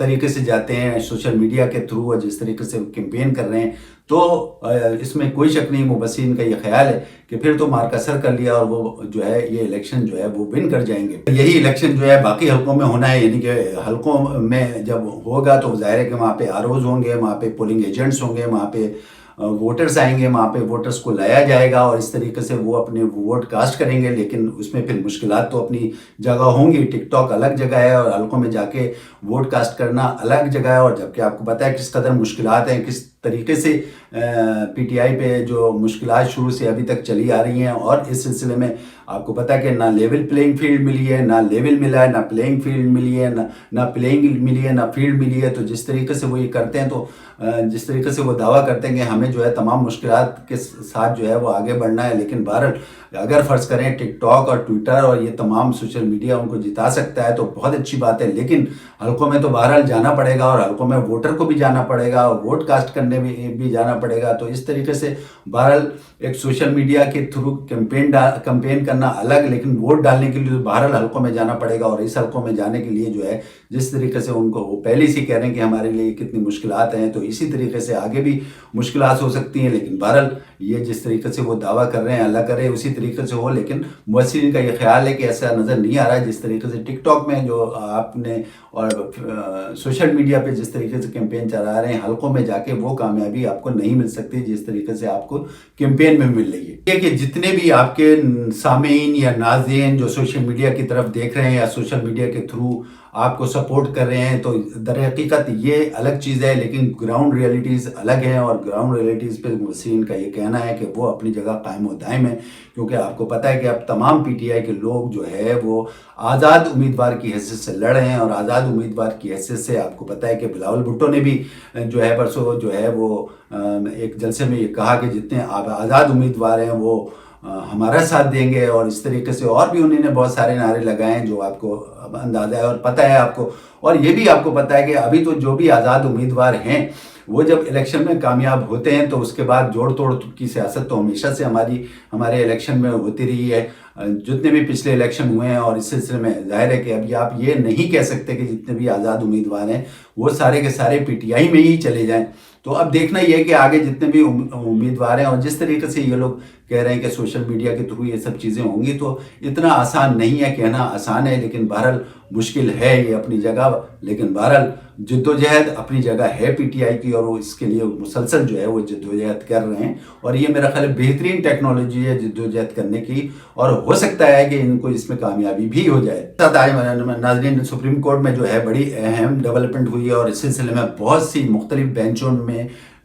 طریقے سے جاتے ہیں سوشل میڈیا کے تھرو اور جس طریقے سے کیمپین کر رہے ہیں، تو اس میں کوئی شک نہیں، مبصرین کا یہ خیال ہے کہ پھر تو مارکسر کر لیا اور وہ جو ہے یہ الیکشن جو ہے وہ ون کر جائیں گے۔ یہی الیکشن جو ہے باقی حلقوں میں ہونا ہے، یعنی کہ حلقوں میں جب ہوگا تو ظاہر ہے کہ وہاں پہ آر اوز ہوں گے، وہاں پہ پولنگ ایجنٹس ہوں گے، وہاں پہ ووٹرز آئیں گے، وہاں پہ ووٹرز کو لایا جائے گا اور اس طریقے سے وہ اپنے ووٹ کاسٹ کریں گے۔ لیکن اس میں پھر مشکلات تو اپنی جگہ ہوں گی، ٹک ٹاک الگ جگہ ہے اور حلقوں میں جا کے ووٹ کاسٹ کرنا الگ جگہ ہے، اور جبکہ آپ کو پتہ ہے کس قدر مشکلات ہیں، کس طریقے سے پی ٹی آئی پہ جو مشکلات شروع سے ابھی تک چلی آ رہی ہیں، اور اس سلسلے میں آپ کو پتہ ہے کہ نہ لیول پلینگ فیلڈ ملی ہے، نہ لیول ملا ہے، نہ پلینگ فیلڈ ملی ہے، نہ پلینگ ملی ہے، نہ فیلڈ ملی ہے۔ تو جس طریقے سے وہ یہ کرتے ہیں، تو جس طریقے سے وہ دعویٰ کرتے ہیں کہ ہمیں جو ہے تمام مشکلات کے ساتھ جو ہے وہ آگے بڑھنا ہے، لیکن بہرحال اگر فرض کریں ٹک ٹاک اور ٹویٹر اور یہ تمام سوشل میڈیا ان کو جتا سکتا ہے تو بہت اچھی بات ہے، لیکن حلقوں میں تو بہرحال جانا پڑے گا، اور حلقوں میں ووٹر کو بھی جانا پڑے گا اور ووٹ کاسٹ کرنے بھی جانا پڑے گا۔ تو اس طریقے سے بہرحال ایک سوشل میڈیا کے تھرو کمپین کرنا الگ، لیکن ووٹ ڈالنے کے لیے بہرحال حلقوں میں جانا پڑے گا، اور اس حلقوں میں جانے کے لیے جو ہے جس طریقے سے ان کو وہ پہلے سے کہہ رہے ہیں کہ ہمارے لیے کتنی مشکلات ہیں، تو اسی طریقے سے آگے بھی مشکلات ہو سکتی ہیں، لیکن بہرحال یہ جس طریقے سے وہ دعویٰ کر رہے ہیں اللہ کرے اسی طریقے سے ہو۔ لیکن مبصرین کا یہ خیال ہے کہ ایسا نظر نہیں آ رہا ہے، جس طریقے سے ٹک ٹاک میں جو آپ نے اور سوشل میڈیا پہ جس طریقے سے کیمپین چلا رہے ہیں، حلقوں میں جا کے وہ کامیابی آپ کو نہیں مل سکتی جس طریقے سے آپ کو کیمپین میں مل رہی ہے۔ یہ کہ جتنے بھی آپ کے سامعین یا ناظرین جو سوشل میڈیا کی طرف دیکھ رہے ہیں یا سوشل میڈیا کے تھرو آپ کو سپورٹ کر رہے ہیں، تو در حقیقت یہ الگ چیز ہے، لیکن گراؤنڈ ریئلٹیز الگ ہیں، اور گراؤنڈ ریئلٹیز پہ مبصرین کا یہ کہنا ہے کہ وہ اپنی جگہ قائم و دائم ہے، کیونکہ آپ کو پتہ ہے کہ اب تمام پی ٹی آئی کے لوگ جو ہے وہ آزاد امیدوار کی حیثیت سے لڑ رہے ہیں، اور آزاد امیدوار کی حیثیت سے آپ کو پتہ ہے کہ بلاول بھٹو نے بھی جو ہے پرسوں جو ہے وہ ایک جلسے میں یہ کہا کہ جتنے آزاد امیدوار ہیں وہ ہمارا ساتھ دیں گے، اور اس طریقے سے اور بھی انہوں نے بہت سارے نعرے لگائے ہیں جو آپ کو اندازہ ہے اور پتہ ہے آپ کو، اور یہ بھی آپ کو پتہ ہے کہ ابھی تو جو بھی آزاد امیدوار ہیں وہ جب الیکشن میں کامیاب ہوتے ہیں تو اس کے بعد جوڑ توڑ کی سیاست تو ہمیشہ سے ہمارے الیکشن میں ہوتی رہی ہے، جتنے بھی پچھلے الیکشن ہوئے ہیں، اور اس سلسلے میں ظاہر ہے کہ ابھی آپ یہ نہیں کہہ سکتے کہ جتنے بھی آزاد امیدوار ہیں وہ سارے کے سارے پی ٹی آئی میں ہی چلے جائیں۔ تو اب دیکھنا یہ ہے کہ آگے جتنے بھی امیدوار ہیں، اور جس طریقے سے یہ لوگ کہہ رہے ہیں کہ سوشل میڈیا کے تھرو یہ سب چیزیں ہوں گی، تو اتنا آسان نہیں ہے، کہنا آسان ہے لیکن بہرحال مشکل ہے یہ اپنی جگہ، لیکن بہرحال جدوجہد اپنی جگہ ہے پی ٹی آئی کی، اور وہ اس کے لیے مسلسل جو ہے وہ جدوجہد کر رہے ہیں، اور یہ میرا خیال بہترین ٹیکنالوجی ہے جدوجہد کرنے کی، اور ہو سکتا ہے کہ ان کو اس میں کامیابی بھی ہو جائے۔ ناظرین، سپریم کورٹ میں جو ہے بڑی اہم ڈیولپمنٹ ہوئی ہے، اور اس سلسلے میں بہت سی مختلف بینچوں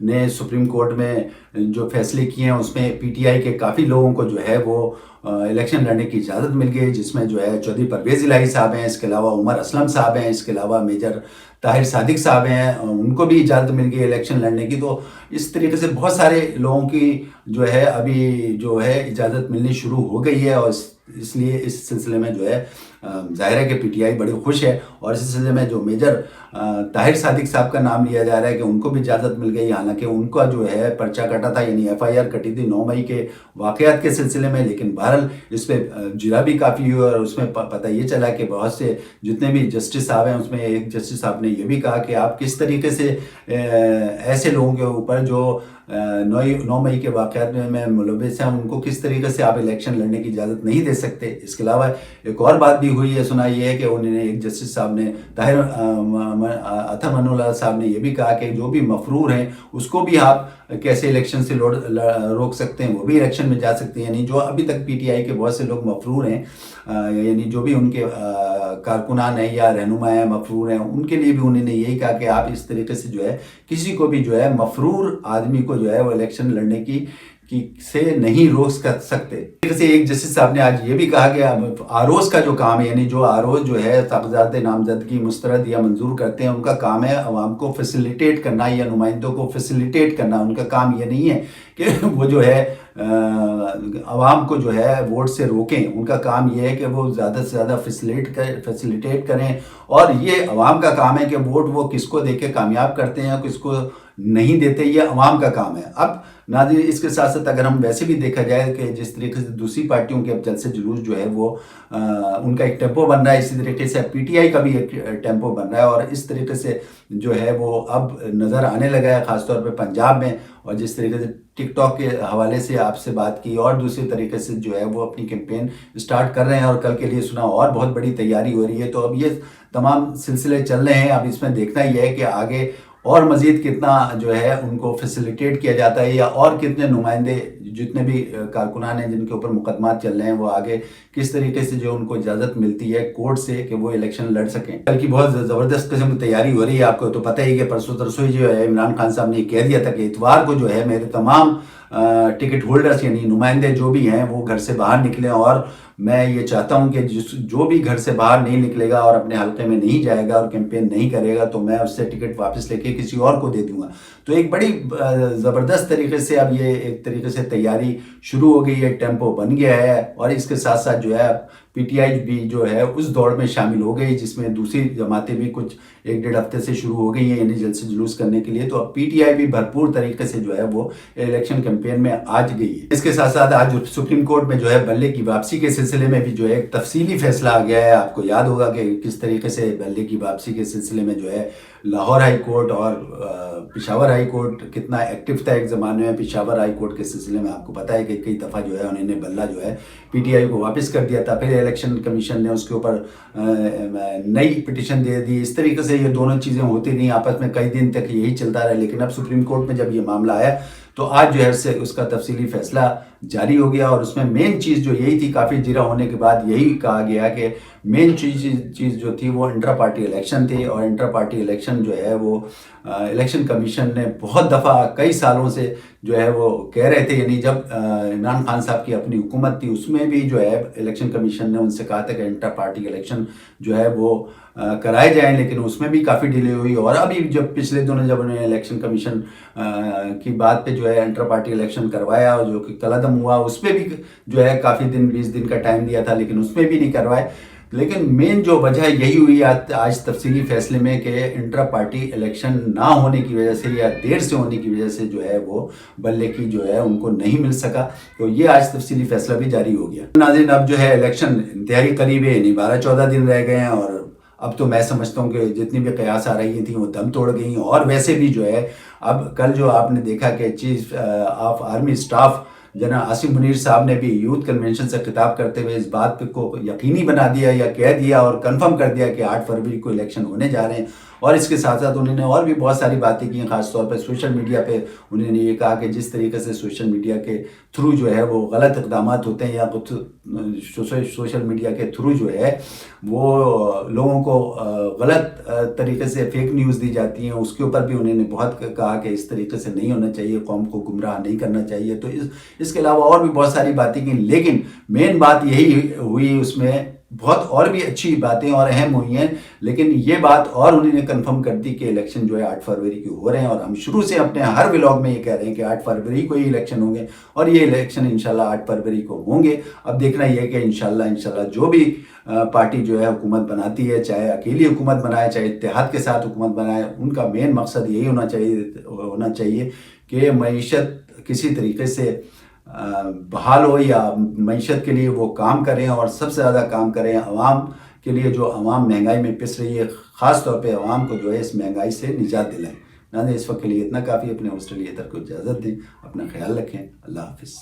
نے سپریم کورٹ میں جو فیصلے کیے ہیں اس میں پی ٹی آئی کے کافی لوگوں کو جو ہے وہ الیکشن لڑنے کی اجازت مل گئی، جس میں جو ہے چودھری پرویز الہی صاحب ہیں، اس کے علاوہ عمر اسلم صاحب ہیں، اس کے علاوہ میجر طاہر صادق صاحب ہیں، ان کو بھی اجازت مل گئی الیکشن لڑنے کی۔ تو اس طریقے سے بہت سارے لوگوں کی جو ہے ابھی جو ہے اجازت ملنی شروع ہو گئی ہے، اور اس لیے اس سلسلے میں جو ہے ظاہر ہے کہ پی ٹی آئی بڑی خوش ہے، اور اس سلسلے میں جو میجر طاہر صادق صاحب کا نام لیا جا رہا ہے کہ ان کو بھی اجازت مل گئی، حالانکہ ان کا جو ہے پرچہ کٹا تھا، یعنی ایف آئی آر کٹی تھی 9 مئی کے واقعات کے سلسلے میں، لیکن بہرحال اس پہ جرا بھی کافی ہوئی، اور اس میں پتہ یہ چلا کہ بہت سے جتنے بھی جسٹس صاحب ہیں اس میں ایک جسٹس صاحب نے یہ بھی کہا کہ آپ کس طریقے سے ایسے لوگوں کے اوپر جو 9 مئی کے واقعات میں ملوث ہیں ان کو کس طریقے سے آپ الیکشن لڑنے کی اجازت نہیں دے سکتے۔ اس کے علاوہ ایک اور بات بھی ہوئی ہے، سنا یہ ہے کہ انہوں نے ایک جسٹس صاحب نے اطہر من اللہ صاحب نے یہ بھی کہا کہ جو بھی مفرور ہیں اس کو بھی آپ کیسے الیکشن سے روک سکتے ہیں، وہ بھی الیکشن میں جا سکتے ہیں، یعنی جو ابھی تک پی ٹی آئی کے بہت سے لوگ مفرور ہیں، یعنی جو بھی ان کے کارکنان ہیں یا رہنما ہیں مفرور ہیں، ان کے لیے بھی انہوں نے یہی کہا کہ آپ اس طریقے سے جو ہے کسی کو بھی جو ہے مفرور آدمی کو جو ہے وہ الیکشن لڑنے کی سے نہیں روک سکتے۔ جیسے ایک جسٹس صاحب نے آج یہ بھی کہا کہ آروز کا جو کام ہے، یعنی جو آروز جو ہے کاغذات نامزدگی مسترد یا منظور کرتے ہیں، ان کا کام ہے عوام کو فیسیلیٹیٹ کرنا یا نمائندوں کو فیسیلیٹیٹ کرنا، ان کا کام یہ نہیں ہے کہ وہ جو ہے عوام کو جو ہے ووٹ سے روکیں. ان کا کام یہ ہے کہ وہ زیادہ سے زیادہ فیسیلیٹیٹ کریں, اور یہ عوام کا کام ہے کہ ووٹ وہ کس کو دے کے کامیاب کرتے ہیں, کس کو نہیں دیتے, یہ عوام کا کام ہے. اب ناظرین اس کے ساتھ ساتھ اگر ہم ویسے بھی دیکھا جائے کہ جس طریقے سے دوسری پارٹیوں کے اب جلسے جلوس جو ہے وہ ان کا ایک ٹیمپو بن رہا ہے, اسی طریقے سے پی ٹی آئی کا بھی ایک ٹیمپو بن رہا ہے, اور اس طریقے سے جو ہے وہ اب نظر آنے لگا ہے خاص طور پہ پنجاب میں. اور جس طریقے سے ٹک ٹاک کے حوالے سے آپ سے بات کی, اور دوسری طریقے سے جو ہے وہ اپنی کیمپین اسٹارٹ کر رہے ہیں, اور کل کے لیے سنا اور بہت بڑی تیاری ہو رہی ہے. تو اب یہ تمام سلسلے چل رہے ہیں. اب اس میں دیکھنا یہ ہے کہ آگے اور مزید کتنا جو ہے ان کو فیسیلیٹیٹ کیا جاتا ہے, یا اور کتنے نمائندے جتنے بھی کارکنان ہیں جن کے اوپر مقدمات چل رہے ہیں وہ آگے کس طریقے سے جو ان کو اجازت ملتی ہے کورٹ سے کہ وہ الیکشن لڑ سکیں. کل کی بہت زبردست قسم کی تیاری ہو رہی ہے. آپ کو تو پتہ ہی کہ پرسوں ترسوئی جو ہے عمران خان صاحب نے کہہ دیا تھا کہ اتوار کو جو ہے میرے تمام ٹکٹ ہولڈرز یعنی نمائندے جو بھی ہیں وہ گھر سے باہر نکلیں, اور میں یہ چاہتا ہوں کہ جو بھی گھر سے باہر نہیں نکلے گا اور اپنے حلقے میں نہیں جائے گا اور کیمپین نہیں کرے گا تو میں اس سے ٹکٹ واپس لے کے کسی اور کو دے دوں گا. تو ایک بڑی زبردست طریقے سے اب یہ ایک طریقے سے تیاری شروع ہو گئی ہے, ٹیمپو بن گیا ہے. اور اس کے ساتھ ساتھ جو ہے پی ٹی آئی بھی جو ہے اس دوڑ میں شامل ہو گئی جس میں دوسری جماعتیں بھی کچھ 1-1.5 ہفتے سے شروع ہو گئی ہیں یعنی جلسے جلوس کرنے کے لیے. تو اب پی ٹی آئی بھی بھرپور طریقے سے جو ہے وہ الیکشن کیمپین میں آج گئی ہے. اس کے ساتھ ساتھ آج سپریم کورٹ میں جو ہے بلے کی واپسی کے سلسلے میں بھی جو ہے ایک تفصیلی فیصلہ آ گیا ہے. آپ کو یاد ہوگا کہ کس طریقے سے بلے کی واپسی کے سلسلے میں جو ہے لاہور ہائی کورٹ اور پشاور ہائی کورٹ کتنا ایکٹیو تھا ایک زمانے میں. پشاور ہائی کورٹ کے سلسلے میں آپ کو پتہ ہے کہ کئی دفعہ جو ہے انہوں نے بلہ جو ہے پی ٹی آئی کو واپس کر دیا تھا, پھر الیکشن کمیشن نے اس کے اوپر نئی پٹیشن دے دی. اس طریقے سے یہ دونوں چیزیں ہوتی رہیں آپس میں, کئی دن تک یہی چلتا رہا. لیکن اب سپریم کورٹ میں جب یہ معاملہ آیا تو آج جو ہے اس کا تفصیلی فیصلہ جاری ہو گیا, اور اس میں مین چیز جو یہی تھی, کافی جرا ہونے کے بعد یہی کہا گیا کہ مین چیز جو تھی وہ انٹرا پارٹی الیکشن تھی. اور انٹرا پارٹی الیکشن جو ہے وہ الیکشن کمیشن نے بہت دفعہ کئی سالوں سے جو ہے وہ کہہ رہے تھے, یعنی جب عمران خان صاحب کی اپنی حکومت تھی اس میں بھی جو ہے الیکشن کمیشن نے ان سے کہا تھا کہ انٹرا پارٹی الیکشن جو ہے وہ کرائے جائیں, لیکن اس میں بھی کافی ڈیلے ہوئی. اور ابھی جب پچھلے دنوں جب انہوں نے الیکشن کمیشن کی بات پہ جو ہے انٹر پارٹی الیکشن کروایا اور جو کہ کالعدم ہوا, اس پہ بھی جو ہے کافی دن 20 دن کا ٹائم دیا تھا لیکن اس میں بھی نہیں کروائے. لیکن مین جو وجہ یہی ہوئی آج تفصیلی فیصلے میں کہ انٹرا پارٹی الیکشن نہ ہونے کی وجہ سے یا دیر سے ہونے کی وجہ سے جو ہے وہ بلے کی جو ہے ان کو نہیں مل سکا. تو یہ آج تفصیلی فیصلہ بھی جاری ہو گیا. ناظرین اب جو ہے الیکشن انتہائی قریب ہے, یعنی 12-14 دن رہ گئے ہیں, اور اب تو میں سمجھتا ہوں کہ جتنی بھی قیاس آ رہی تھیں وہ دم توڑ گئی ہیں. اور ویسے بھی جو ہے اب کل جو آپ نے دیکھا کہ چیف آف آرمی اسٹاف جناب عاصم منیر صاحب نے بھی یوتھ کنونشن سے خطاب کرتے ہوئے اس بات کو یقینی بنا دیا یا کہہ دیا اور کنفرم کر دیا کہ 8 فروری کو الیکشن ہونے جا رہے ہیں. اور اس کے ساتھ ساتھ انہوں نے اور بھی بہت ساری باتیں کی ہیں, خاص طور پہ سوشل میڈیا پہ انہوں نے یہ کہا کہ جس طریقے سے سوشل میڈیا کے تھرو جو ہے وہ غلط اقدامات ہوتے ہیں یا سوشل میڈیا کے تھرو جو ہے وہ لوگوں کو غلط طریقے سے فیک نیوز دی جاتی ہیں, اس کے اوپر بھی انہوں نے بہت کہا کہ اس طریقے سے نہیں ہونا چاہیے, قوم کو گمراہ نہیں کرنا چاہیے. تو اس کے علاوہ اور بھی بہت ساری باتیں کی, لیکن مین بات یہی ہوئی, اس میں بہت اور بھی اچھی باتیں اور اہم ہوئی ہیں, لیکن یہ بات اور انہوں نے کنفرم کر دی کہ الیکشن جو ہے 8 فروری کی ہو رہے ہیں. اور ہم شروع سے اپنے ہر ولاگ میں یہ کہہ رہے ہیں کہ 8 فروری کو ہی الیکشن ہوں گے, اور یہ الیکشن انشاءاللہ 8 فروری کو ہوں گے. اب دیکھنا یہ ہے کہ انشاءاللہ جو بھی پارٹی جو ہے حکومت بناتی ہے, چاہے اکیلی حکومت بنائے چاہے اتحاد کے ساتھ حکومت بنائے, ان کا مین مقصد یہی ہونا چاہیے کہ معیشت کسی طریقے سے بحال ہو, یا معیشت کے لیے وہ کام کریں اور سب سے زیادہ کام کریں عوام کے لیے. جو عوام مہنگائی میں پس رہی ہے, خاص طور پہ عوام کو جو ہے اس مہنگائی سے نجات دلائیں. اس وقت کے لیے اتنا کافی. اپنے آسٹریلیا تک کو اجازت دیں, اپنا خیال رکھیں. اللہ حافظ.